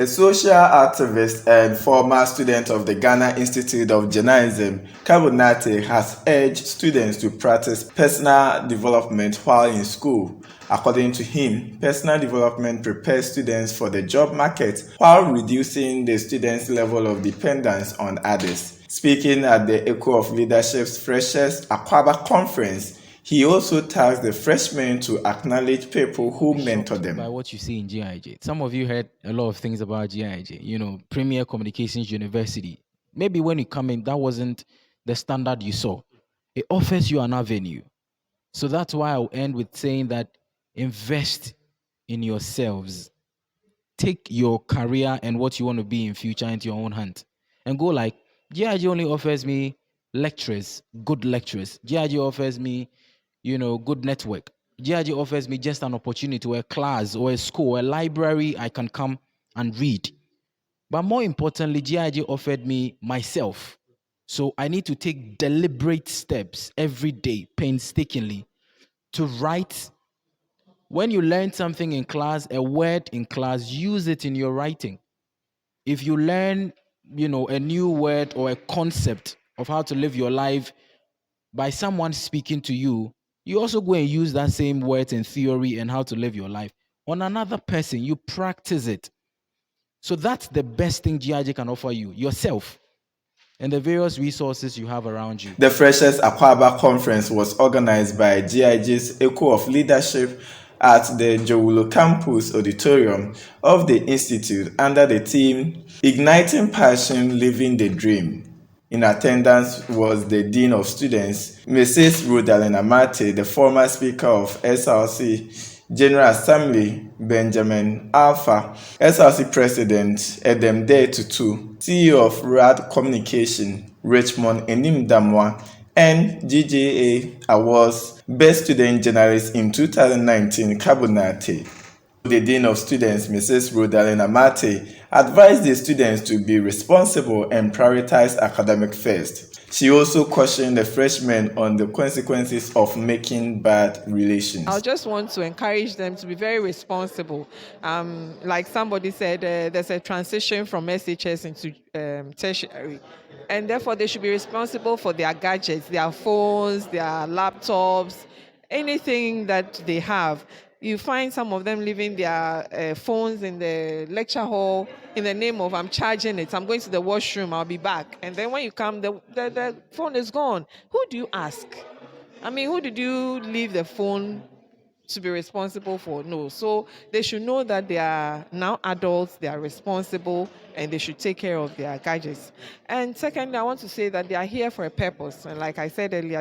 A social activist and former student of the Ghana Institute of Journalism, Kabu Nartey has urged students to practice personal development while in school. According to him, personal development prepares students for the job market while reducing the students' level of dependence on others. Speaking at the Echo of Leadership's Freshers Akwaba conference, he also tasked the freshmen to acknowledge people who mentor them. By what you see in GIJ. Some of you heard a lot of things about GIJ, Premier Communications University. Maybe when you come in, that wasn't the standard you saw. It offers you an avenue. So that's why I'll end with saying that invest in yourselves. Take your career and what you want to be in future into your own hands. And go like, GIJ only offers me lecturers, good lecturers. GIJ offers me, good network. GIJ offers me just an opportunity or a class or a school or a library I can come and read. But more importantly, GIJ offered me myself. So I need to take deliberate steps every day, painstakingly, to write. When you learn something in class, a word in class, use it in your writing. If you learn, a new word or a concept of how to live your life by someone speaking to you, you also go and use that same words and theory and how to live your life on another person. You practice it. So that's the best thing GIJ can offer you, yourself, and the various resources you have around you. The Freshers Akwaba Conference was organized by GIJ's Echo of Leadership at the Jowulo Campus Auditorium of the Institute under the theme Igniting Passion, Living the Dream. In attendance was the Dean of Students, Mrs. Rhodalene Amartey, the former Speaker of SRC General Assembly, Benjamin Alpha, SRC President, Edem Tutu, CEO of Radcommunication, Richmond, Anim, Damoah, and GJA Awards Best Student Journalist in 2019, Kabu Nartey. The Dean of Students, Mrs. Rhodalene Amartey, advised the students to be responsible and prioritize academic first. She also cautioned the freshmen on the consequences of making bad relations. I just want to encourage them to be very responsible. Like somebody said, there's a transition from SHS into tertiary. And therefore, they should be responsible for their gadgets, their phones, their laptops, anything that they have. You find some of them leaving their phones in the lecture hall in the name of, I'm charging it, I'm going to the washroom, I'll be back. And then when you come, the phone is gone. Who do you ask? Who did you leave the phone to be responsible for? No. So they should know that they are now adults, they are responsible, and they should take care of their gadgets. And secondly, I want to say that they are here for a purpose. And like I said earlier,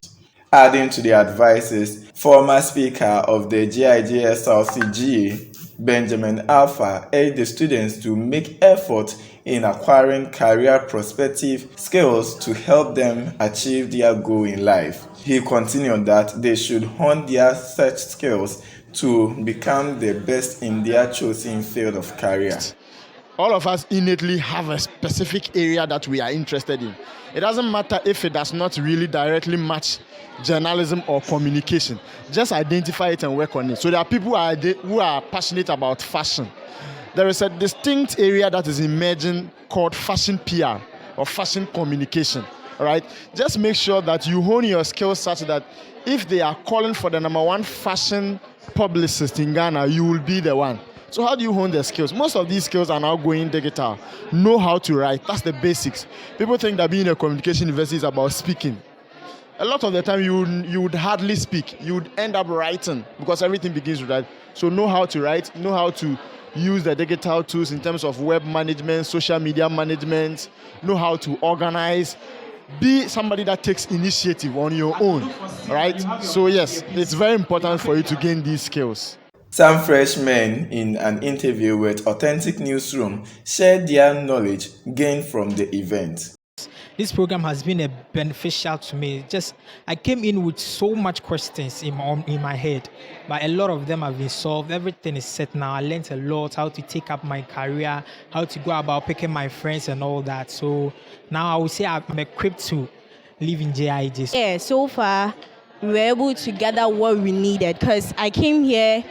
adding to the advices, former Speaker of the GIJ-SRC GA, Benjamin Alpha, urged the students to make effort in acquiring career prospective skills to help them achieve their goal in life. He continued that they should hone their such skills to become the best in their chosen field of career. All of us innately have a specific area that we are interested in. It doesn't matter if it does not really directly match journalism or communication. Just identify it and work on it. So there are people who are passionate about fashion. There is a distinct area that is emerging called fashion PR or fashion communication. All right? Just make sure that you hone your skills such that if they are calling for the #1 fashion publicist in Ghana, you will be the one. So how do you hone the skills? Most of these skills are now going digital. Know how to write. That's the basics. People think that being a communication university is about speaking. A lot of the time you would hardly speak. You would end up writing because everything begins with that. So know how to write. Know how to use the digital tools in terms of web management, social media management. Know how to organize. Be somebody that takes initiative on your own. Right? So yes, it's very important for you to gain these skills. Some freshmen in an interview with Authentic Newsroom shared their knowledge gained from the event. This program has been beneficial to me. I came in with so much questions in my head, but a lot of them have been solved. Everything is set now. I learned a lot, how to take up my career, how to go about picking my friends and all that. So now I would say I'm equipped to live in GIJ. Yeah, so far we were able to gather what we needed because I came here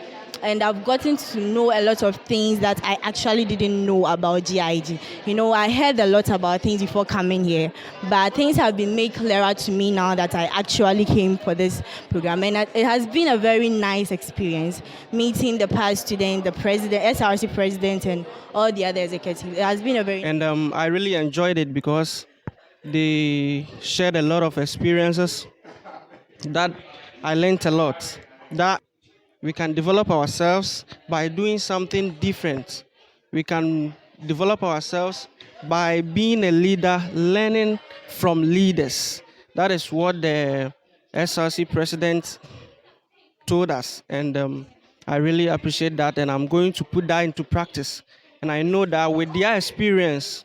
and I've gotten to know a lot of things that I actually didn't know about GIJ. You know, I heard a lot about things before coming here, but things have been made clearer to me now that I actually came for this program. And it has been a very nice experience meeting the past student, the president, SRC president, and all the other executives. It has been a very And I really enjoyed it because they shared a lot of experiences that I learned a lot. That we can develop ourselves by doing something different. We can develop ourselves by being a leader, learning from leaders. That is what the SRC president told us. And I really appreciate that. And I'm going to put that into practice. And I know that with their experience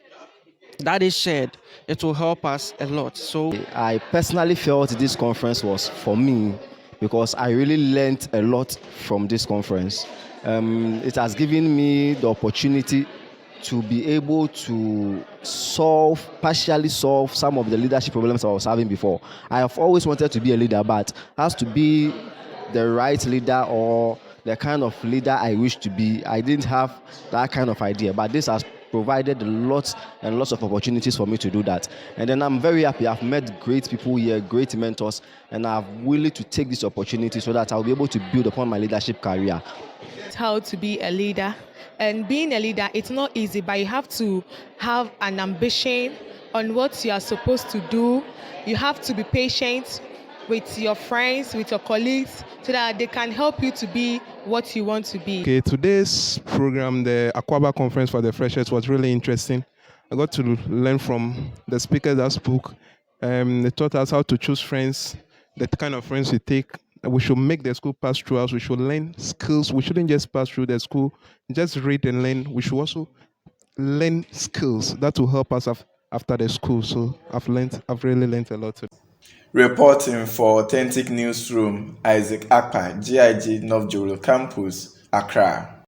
that is shared, it will help us a lot. So I personally felt this conference was for me because I really learned a lot from this conference. It has given me the opportunity to be able to partially solve some of the leadership problems I was having before. I have always wanted to be a leader, but has to be the right leader or the kind of leader I wish to be. I didn't have that kind of idea, but this has provided lots and lots of opportunities for me to do that. And then I'm very happy. I've met great people here, great mentors, and I'm willing to take this opportunity so that I'll be able to build upon my leadership career. How to be a leader. And being a leader, it's not easy, but you have to have an ambition on what you are supposed to do. You have to be patient with your friends, with your colleagues, so that they can help you to be what you want to be. Okay, today's program, the Aquaba Conference for the Freshers, was really interesting. I got to learn from the speakers that spoke. They taught us how to choose friends, the kind of friends we take. We should make the school pass through us. We should learn skills. We shouldn't just pass through the school, just read and learn. We should also learn skills that will help us after the school. So I've really learned a lot. Reporting for Authentic Newsroom, Isaac Akpa, GIJ North Jolo Campus, Accra.